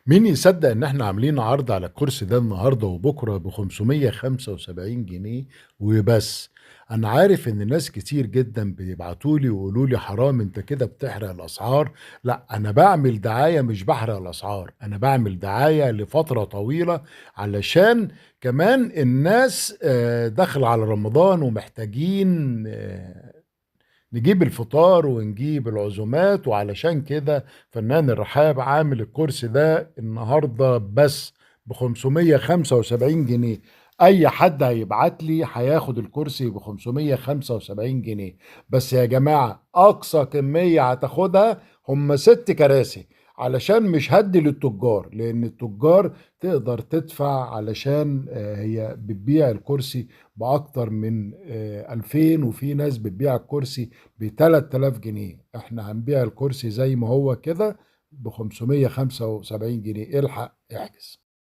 مين يصدق ان احنا عاملين عرض على الكرسي ده النهارده وبكره ب 575 جنيه وبس. انا عارف ان ناس كتير جدا بيبعتوا لي ويقولوا لي حرام انت كده بتحرق الاسعار. لا، انا بعمل دعايه، مش بحرق الاسعار، انا بعمل دعايه لفتره طويله علشان كمان الناس داخل على رمضان ومحتاجين نجيب الفطار ونجيب العزومات. وعلشان كده فنان الرحاب عامل الكرسي ده النهارده بس ب 575 جنيه. اي حد هيبعت لي هياخد الكرسي ب 575 جنيه. بس يا جماعة اقصى كمية هتاخدها هم 6 كراسي، علشان مش هدي للتجار، لان التجار تقدر تدفع علشان هي بتبيع الكرسي بأكتر من 2000، وفي ناس بتبيع الكرسي ب 3000 جنيه. احنا هنبيع الكرسي زي ما هو كده ب 575 جنيه. الحق احجز.